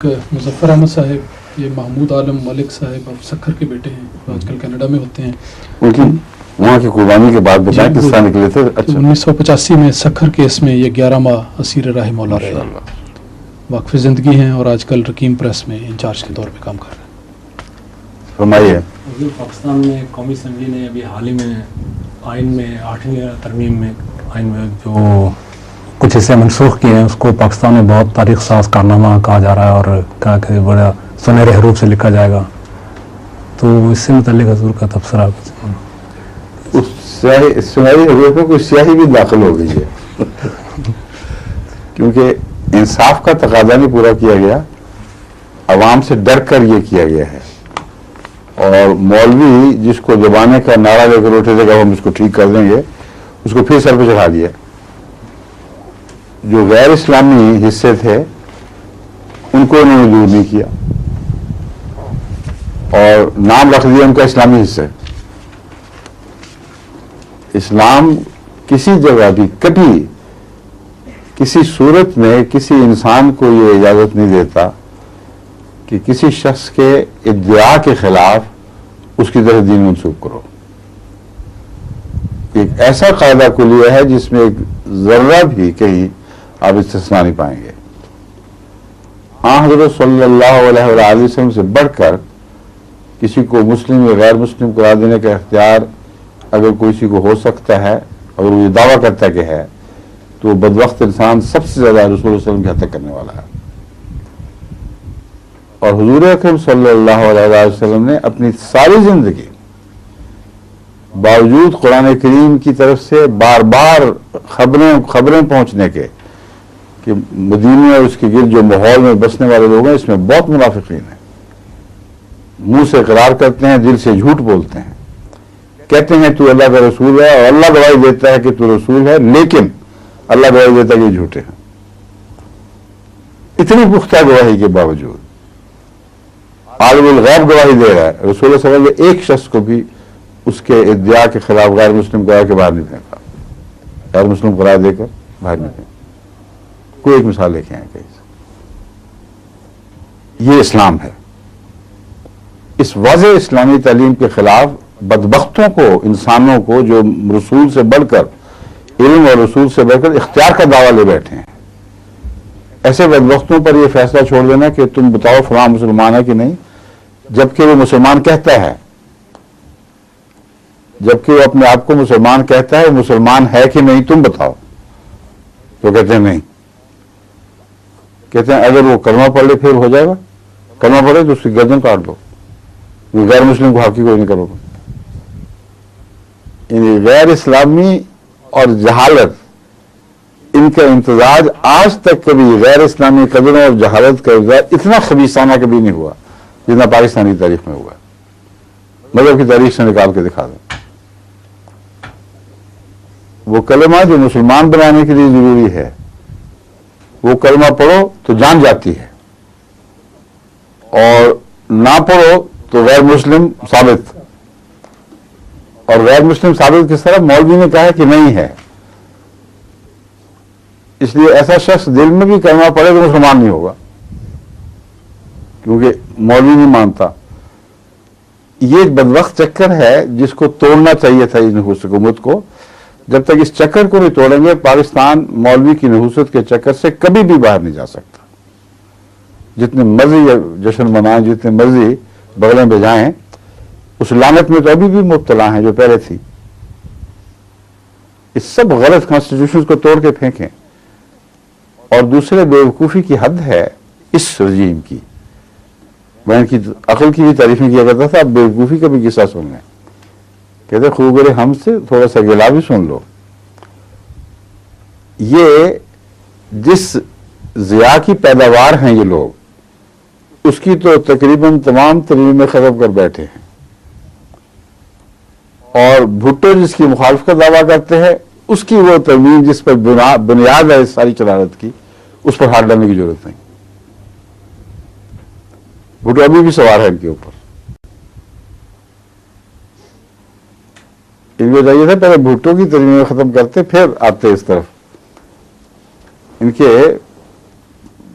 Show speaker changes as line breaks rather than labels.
مظفر احمد صاحب یہ محمود عالم ملک صاحب اب سکھر کے بیٹے ہیں، آج کل کینیڈا میں ہوتے ہیں.
ان کی وہاں کی قربانی کے بعد بتائیں کس طرح نکلے تھے. اچھا
1985 میں سکھر کیس میں یہ 11 ماہ اسیر راہ مولا رہے. واقف زندگی ہیں اور آج کل رکیم پریس میں انچارج کے طور پہ کام کر رہے ہیں.
فرمائیے.
پاکستان میں قومی اسمبلی نے ابھی حال ہی میں آئین میں 8ویں ترمیم میں آئین میں جو کچھ حصے منسوخ کیے ہیں اس کو پاکستان میں بہت تاریخ ساز کارنامہ کہا جا رہا ہے اور کہا کہ بڑا سنہرے حروف سے لکھا جائے گا. تو اس سے متعلق حضور کا تبصرہ.
اس سنہری حروف میں کوئی سیاہی بھی داخل ہو گئی ہے کیونکہ انصاف کا تقاضا نہیں پورا کیا گیا، عوام سے ڈر کر یہ کیا گیا ہے. اور مولوی جس کو زبانے کا نعرہ لے کر اٹھے تھے کہ ہم اس کو ٹھیک کر دیں گے، اس کو پھر سر پہ چڑھا دیا. جو غیر اسلامی حصے تھے ان کو انہوں نے دور نہیں کیا اور نام رکھ دیا ان کا اسلامی حصہ. اسلام کسی جگہ بھی کبھی کسی صورت میں کسی انسان کو یہ اجازت نہیں دیتا کہ کسی شخص کے ادعا کے خلاف اس کی طرف دین منسوخ کرو. ایک ایسا قاعدہ کلیہ ہے جس میں ایک ذرہ بھی کہیں آپ استثناء نہیں پائیں گے. حضرت صلی اللہ علیہ وآلہ وسلم سے بڑھ کر کسی کو مسلم یا غیر مسلم قرار دینے کا اختیار اگر کسی کو ہو سکتا ہے، اگر وہ یہ دعویٰ کرتا ہے کہ ہے، تو بدبخت انسان سب سے زیادہ رسول اللہ علیہ وسلم کی حد تک کرنے والا ہے. اور حضور اکرم صلی اللہ علیہ وآلہ وسلم نے اپنی ساری زندگی باوجود قرآن کریم کی طرف سے بار بار خبریں پہنچنے کے کہ مدینے اور اس کے گرد جو ماحول میں بسنے والے لوگ ہیں اس میں بہت منافقین ہیں، منہ سے اقرار کرتے ہیں، دل سے جھوٹ بولتے ہیں، کہتے ہیں تو اللہ کا رسول ہے اور اللہ گواہی دیتا ہے کہ تو رسول ہے، لیکن اللہ گواہی دیتا ہے کہ یہ جھوٹے ہیں. اتنی پختہ گواہی کے باوجود عالم الغیب گواہی دے رہا ہے. رسول اللہ صلی اللہ علیہ وسلم نے ایک شخص کو بھی اس کے ادعا کے خلاف غیر مسلم قرار کے باہر نہیں پھینکا، غیر مسلم قرار دے کر باہر نہیں پھینکا. کوئی ایک مثال لے کے آئیں کہیں سے. یہ اسلام ہے. اس واضح اسلامی تعلیم کے خلاف بدبختوں کو، انسانوں کو جو رسول سے بڑھ کر علم اور رسول سے بڑھ کر اختیار کا دعویٰ لے بیٹھے ہیں، ایسے بدبختوں پر یہ فیصلہ چھوڑ دینا کہ تم بتاؤ فلاں مسلمان ہے کہ نہیں، جبکہ وہ مسلمان کہتا ہے، جبکہ وہ اپنے آپ کو مسلمان کہتا ہے، مسلمان ہے کہ نہیں تم بتاؤ. تو کہتے ہیں نہیں. کہتے ہیں اگر وہ کلمہ پڑھ لے پھر ہو جائے گا، کلمہ پڑھے تو اس کی گردن کاٹ دو، غیر مسلم کو حقی کوئی نہیں کرو گا. یعنی غیر اسلامی اور جہالت، ان کا امتزاج آج تک کبھی غیر اسلامی قدروں اور جہالت کا امتزاج اتنا خبیثانہ کبھی نہیں ہوا جتنا پاکستانی تاریخ میں ہوا. مذہب کی تاریخ سے نکال کے دکھا دیں. وہ کلمہ جو مسلمان بنانے کے لیے ضروری ہے، وہ کلمہ پڑھو تو جان جاتی ہے، اور نہ پڑھو تو غیر مسلم ثابت. اور غیر مسلم ثابت کس طرح؟ مولوی نے کہا ہے کہ نہیں ہے، اس لیے ایسا شخص دل میں بھی کلمہ پڑھے تو مسلمان نہیں ہوگا کیونکہ مولوی نہیں مانتا. یہ ایک بدبخت چکر ہے جس کو توڑنا چاہیے تھا اس نحوست حکومت کو. جب تک اس چکر کو نہیں توڑیں گے، پاکستان مولوی کی نحوست کے چکر سے کبھی بھی باہر نہیں جا سکتا. جتنے مرضی جشن منائیں، جتنے مرضی بغلیں بجائیں، اس لعنت میں تو ابھی بھی مبتلا ہیں جو پہلے تھی. اس سب غلط کانسٹیٹیوشنز کو توڑ کے پھینکیں. اور دوسرے بیوقوفی کی حد ہے اس رجیم کی. میں ان کی عقل کی بھی تعریفیں کیا کرتا تھا، اب بیوقوفی کا بھی قصہ سن لیں. کہتے خوبرے ہم سے تھوڑا سا گلا بھی سن لو. یہ جس ضیاء کی پیداوار ہیں یہ لوگ، اس کی تو تقریباً تمام ترمیمیں ختم کر بیٹھے ہیں. اور بھٹو جس کی مخالفت کا دعویٰ کرتے ہیں، اس کی وہ ترمیم جس پر بنیاد ہے اس ساری چرارت کی، اس پر ہاتھ ڈالنے کی ضرورت نہیں. بھٹو ابھی بھی سوار ہے ان کے اوپر. ان کو چاہیے تھا پہلے بھٹو کی ترمیم ختم کرتے پھر آتے اس طرف. ان کے